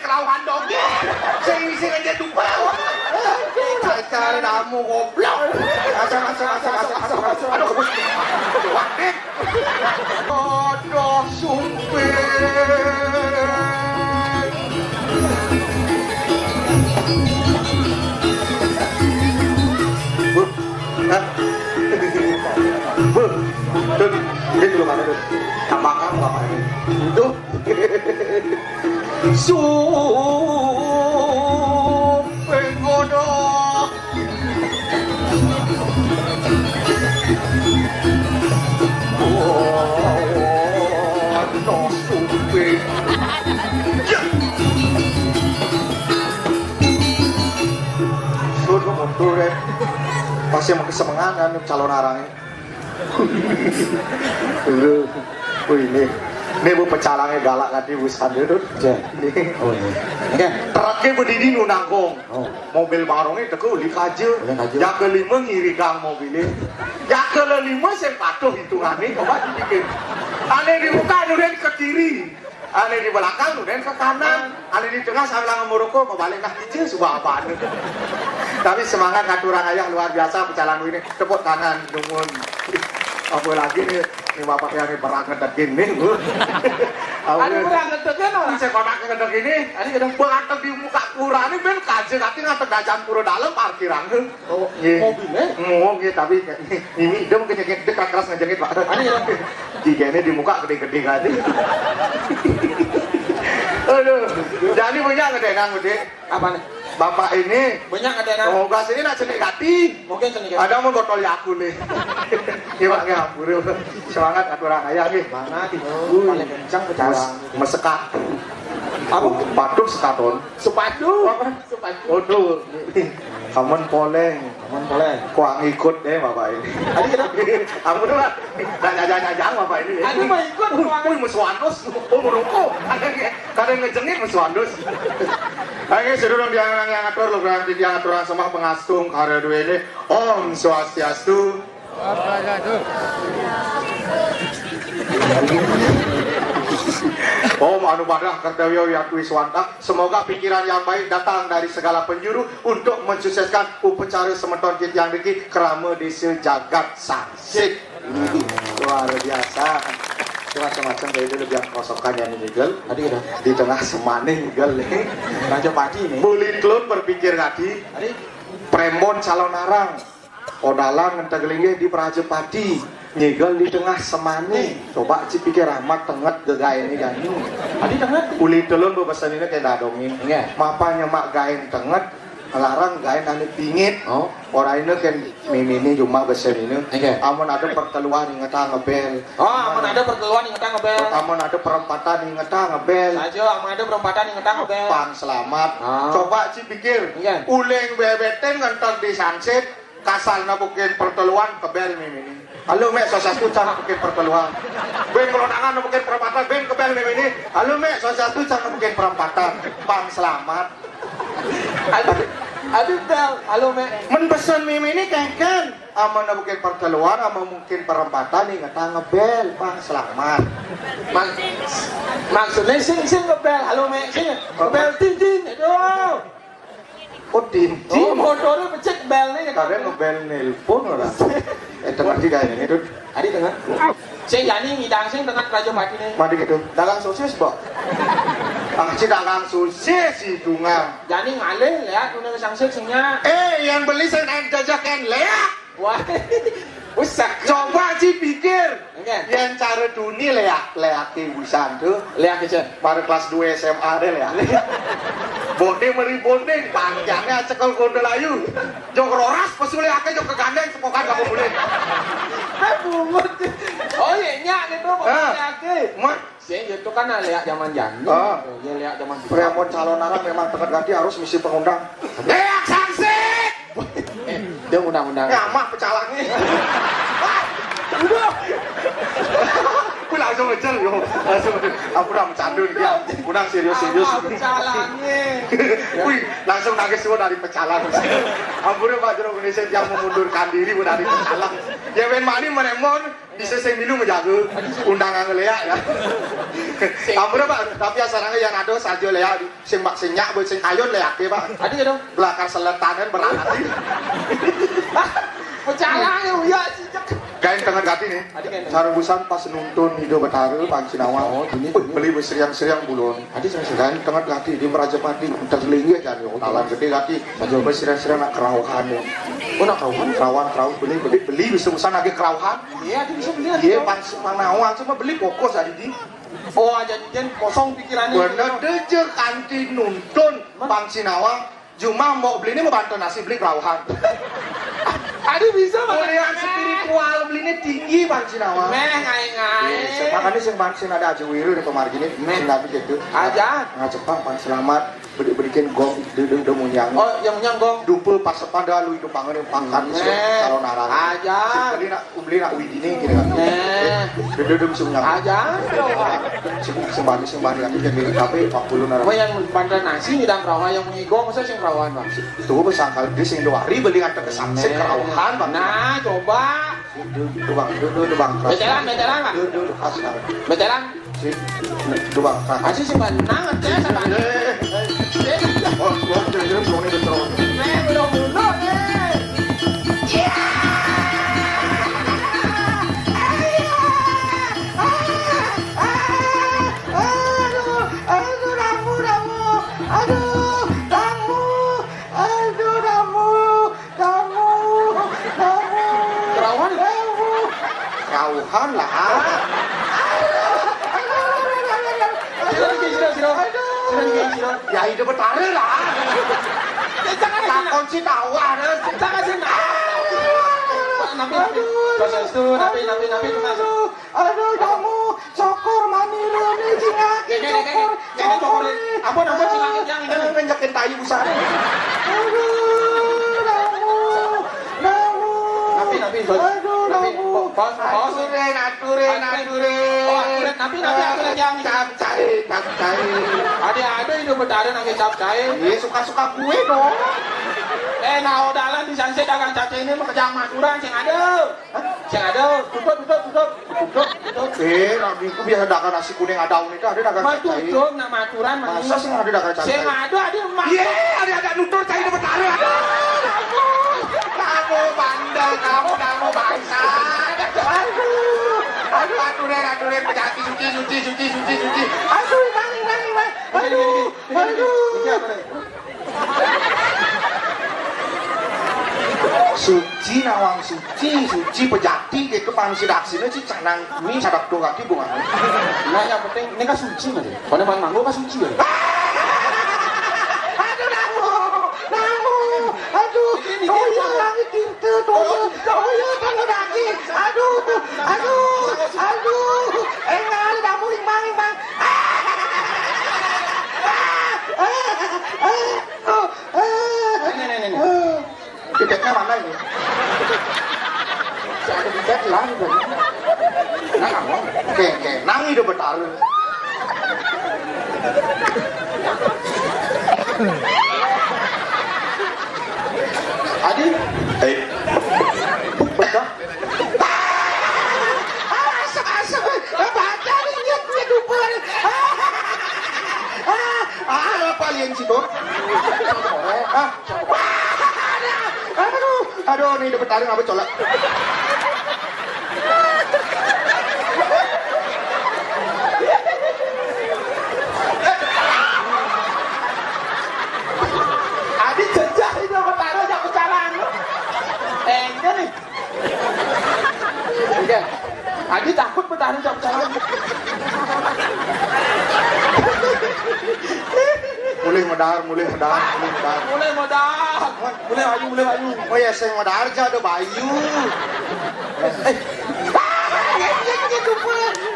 kelauan dong. Sing aja dupel. Cari kamu goblok. Asal. Aduh, bos. Waduh. Aduh, sumpah. Ini dulu mana tuh? Tak makan ngapain? Itu Supegodo. Aduh, supe. Ya. Sudah mundur deh. Pasti mau kesemengan calon arangnya. Ini bu pecalangnya galak kan bu sandut. Ini. Oh ini. Terakhir berdiri nu nanggung. Mobil barongnya teku likaje. Yang kelima ngiri gang mobilnya. Yang kelima saya patuh hitungannya. Coba dibikin. Aneh di muka nuren ke kiri. Aneh di belakang nuren ke kanan. Aneh di tengah sambil ngemurukku kebalik kah hijau subah apaan. Tapi semangat ngaturang ayah luar biasa pecalang ini. Tepuk tangan dungun. Apa lagi nih bapak yang beranget daging nih. Ani beranget daging orang. Saya konak ngedek ini. Ani kadang beranget di muka kurang ini ben kaje nanti ngatek dajan pura dalam parkiran. Oh, mobilnya? Oh, gitu tapi ini dia mungkin ngejengit keras ngejengit pak. Ani jika ini di muka gede-gede aja. Aduh, jadi punya ngedenang gede. Apa nih? Bapak ini banyak ngedenang. Oh, gas ini nak cenik hati. Mungkin cenik. Ada mau botol aku nih. Gimana ya, buru. Semangat aturan ayah nih. Mana di paling kencang pecalang. Mesekak. Apa? Sepatu sekaton. Sepatu. Apa? Sepatu. Waduh. Kamen poleng. Kamen poleng. Kok ngikut deh bapak ini. Tadi kenapa? Aku tuh lah. Jangan bapak ini. Aku mau ikut. Wih, meswandos. Oh, merokok. Kadang ngejengit meswandos. Ayo sedulur yang ngatur lo berarti yang aturan sama pengastung karya dua ini. Om Swastiastu. Om Anubadah Kartawio Yatwiswanta. Semoga pikiran yang baik datang dari segala penjuru untuk mensukseskan upacara semeton yang diki kerama di sejagat sansik. Luar biasa. Macam-macam dari itu lebih kosokan yang ini gel. Tadi kita di tengah semaning gel nih. Raja Padi nih. Bulit klub berpikir tadi. Tadi Prembon calon arang. Odalang ngetegelingnya di Praja Padi. Nyegel di tengah semani. Coba ci pikir amat tenget gegai ini kan. tadi tengah. Bulit klub bebesan ini kayak dadongin. Enggak. Mapanya mak gain tenget. Larang gain ane pingit. Oh. Orang ini kan mimini cuma besen ini. Oke. Amun ada perteluan yang ngeta ngebel. Oh, aman ada perteluan yang ngetang ngebel. Amun ada perempatan yang ngeta ngebel. Saja aman ada perempatan yang ngetang ngebel. Pang selamat. Ah. Coba ci pikir. Iya. Uleng bebeten ngentar di sunset. Kasal na bukin perteluan kebel mimini. Halo mek sosatu cara bukin perteluan. Ben kalau tangan na bukin perempatan ben kebel mimini. Halo mek sosatu cara bukin perempatan. Pang selamat. Aduh bel, halo mek. Men besen mimini kengken. Aman na bukin perteluan, aman mungkin perempatan nih ngeta ngebel. Pang selamat. Maksudnya sing ngebel, halo mek, sing ngebel tin. Aduh. Oh tinti. Oh, motornya pecet bel nih. Karena ngebel nelpon orang. Tengah tiga ini tuh. Adi tengah. Sing jani ngidang sing tengah Raja Padi nih. Mari gitu. Dagang sosis, Bok. Si dagang sosis hidungan. Jani ngalih lihat udah sangsek singnya. Yang beli saya naik jajakan leak. Wah. Usah. Coba sih pikir. Enggak. Yang cara dunia leak wisan tuh. Lihat aja. Pada kelas 2 SMA deh leak. Bonding meri bonding panjangnya cekel gondel ayu. Jok roras pesuli akeh jok kegandeng sepokan kamu boleh. Bungut. Oh iya nyak gitu pokoknya akeh. Mak Sing itu kan lihat zaman jani. Ya lihat zaman. Premon calon anak memang tengah ganti harus misi pengundang. Leak sangsik. Dia undang-undang. Ya mak pecalangnya. Udah. Pulang langsung ngejar yo. Langsung aku udah bercanda dia. Udah serius-serius. Pecalannya. Wih, langsung nangis semua dari pecalang. Ampun Pak Jero Indonesia yang memundurkan diri dari pecalang. Ya ben mani menemon bisa sing milu menjaga undangan ngeleak ya. Ampun Pak, tapi asalnya yang ada saja leak sing mak sing nyak sing ayon leak ya Pak. Ada ya dong. Belakang seletanan beranak. Pecalannya ya sih. Kain tengah gati nih. Cara busan pas nonton Hidup Betara Bang Sinawa. Oh, ini beli beseriang-seriang bulon. Adi kain tengah gati di Merajapati terlinggi aja nih. Talan gede gati. Baju beseriang-seriang nak kerauhan ya. Oh nak kerauhan? Kerauhan beli bisa-bisa lagi kerauhan. Iya, dia bisa beli. Iya, Panawan cuma beli fokus tadi di. Oh, jadi kosong pikirannya. Bener deh kantin nonton Bang Sinawa. Cuma mau beli ini mau bantu nasi beli kerauhan. Aduh bisa banget. Yang spiritual belinya tinggi Bang Sinawa. Meh ngai-ngai. Makanya sing Bang Sin ada Aji Wiru di pemargin ini. Sing nabi gitu. Aja. Ngajepang Bang Selamat. Berikan gong de munyang. Oh, yang munyang gong. Dumpel pas sepada lu itu pangan yang pangkat kalau narang. Aja. Beli nak widine gitu kan. De bisa munyang. Aja. Sing bani lagi jadi tapi 40 narang. Oh yang bandar nasi ngidang rawa yang mengigong masa sing rawan Bang. Tuh pesangkal di sing 2 hari beli ngantek ke sing kerauhan Bang. Nah, coba. Itu Bang. Veteran Bang. Veteran. Itu Bang. Asih sing menang aja sama. Oh, jadi belum ini terus. Belum nih. Kerauhan lah. Ya Hidup Betara lah. Takon si tahu ada. Jangan sih. Nabi masuk. Aduh kamu cokor mani luni cingaki cokor. Ampun cingaki yang ini. Ngejakin tayi busana. Aduh kamu. Nabi. Bos. Aturin. Nabi yang Capcai. Ada Hidup Betara nangis capcai. Iya suka-suka kue dong. Nah dalan di sanse dagang capcai ini kejang masuran sing ada. Tutup. Nabi ku biasa dagang nasi kuning ada unik ada dagang capcai. Tutup nak maturan Masa sih ada dagang capcai? Sing ada emak. Iya, ada nutur cai Hidup Betara. Kamu bandel, kamu bangsa. Aduh, aturin, pejati suci. Aduh, Bang. Suci nawang suci pejati gitu pangsidaksina sih canang mi sadak do kaki bunga. Nah yang penting ini kan suci aja. Pada bang manggo kan suci ya. Aduh, langit tinta, toyo kalau daging. Aduh. Enggak ada kamu imbang. Nih. Titiknya mana ini? Ada titik lah gitu. Nah, kamu kayak nang Hidup Betara. Adi. Betul. Asap. Baca nih duper. Apa yang situ? Aduh, nih Hidup Betara ngapa colak? Adi jejak Hidup Betara jak pecalang. Enggak nih. Iya. Adi takut Betara jak pecalang. Mulai medar. Mulai ayu. Oh ya, saya medar aja ada bayu.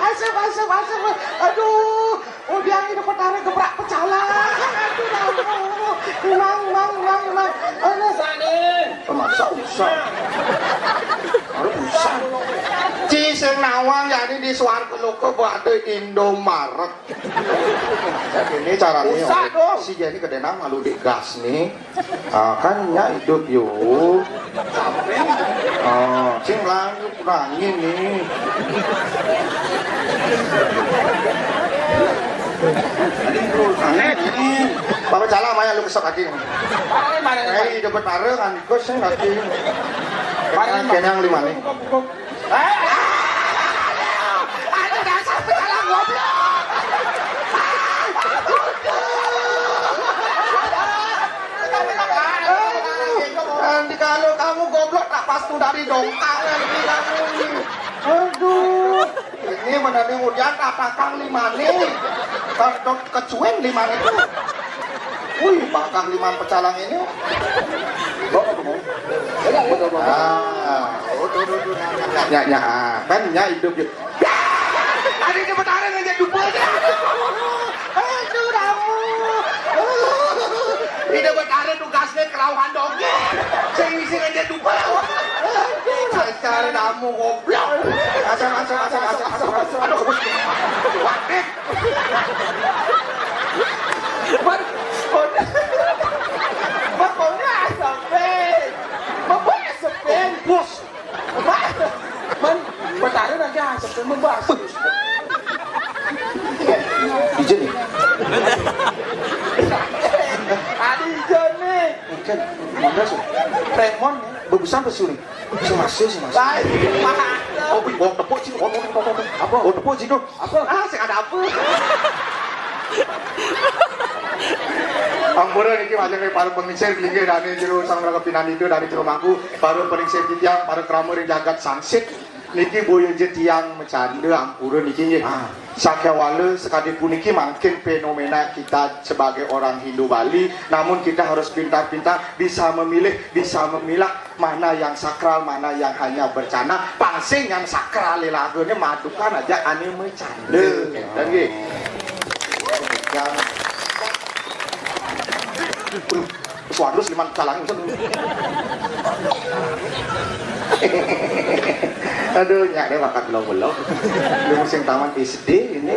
Asap. Aduh, udah Hidup Betara gebrak pecalang. Aduh, mang. Sani. Masa usah. Harus usah. Ci, saya nawang ya ini di suarga loko buat Indomaret. Ini caranya. Usah dong. Si Jenny kedena malu di gas nih. Kan ya hidup yuk. Cing lanjut kurangin nih. Bapak jalan maya lu kesek hati. Mana Dapat bareng kan ikut saya hati. Kenang lima nih. Ada dasar pecalang goblok. Nanti kalau kamu goblok tak pastu dari dongkang nanti kamu ini. Aduh, ini menanding hujan apakah lima nih? Kecuan lima itu. Wih, bakal lima pecalang ini. Ya, kan ya hidup yuk. Ada di petara ngajak dupa. Aduh kamu. Ini petara tugasnya kelauhan doge. Saya isi ngajak dupa. Cari kamu goblok. Asal. Aduh, kebus. Wadik. Pokoknya sampai bos. Man, bertaruh nanti sampai membahas. Ijen nih. Adi Ijen nih. Kan, mana sih? Remon ya, bagusan pesu nih. Masih. Baik, Oh, bawa tepuk sih. Apa? Oh, tepuk sih dong. apa? Saya ada apa? Ampura niki macam ni para pengisir tinggi dari jero sang raga pinan itu dari jero mangku para pengisir tiang para kramur jagat sangsit niki boyo tiang mencanda ampura niki nggih. Sakyawala sekali pun niki makin fenomena kita sebagai orang Hindu Bali, namun kita harus pintar-pintar bisa memilih, bisa memilah mana yang sakral, mana yang hanya bercanda. Pangsing yang sakral lagunya madukan aja anime canda. Dan nggih. Suarus liman calang. Aduh, nyak deh makan belum. Lu musim taman SD ini.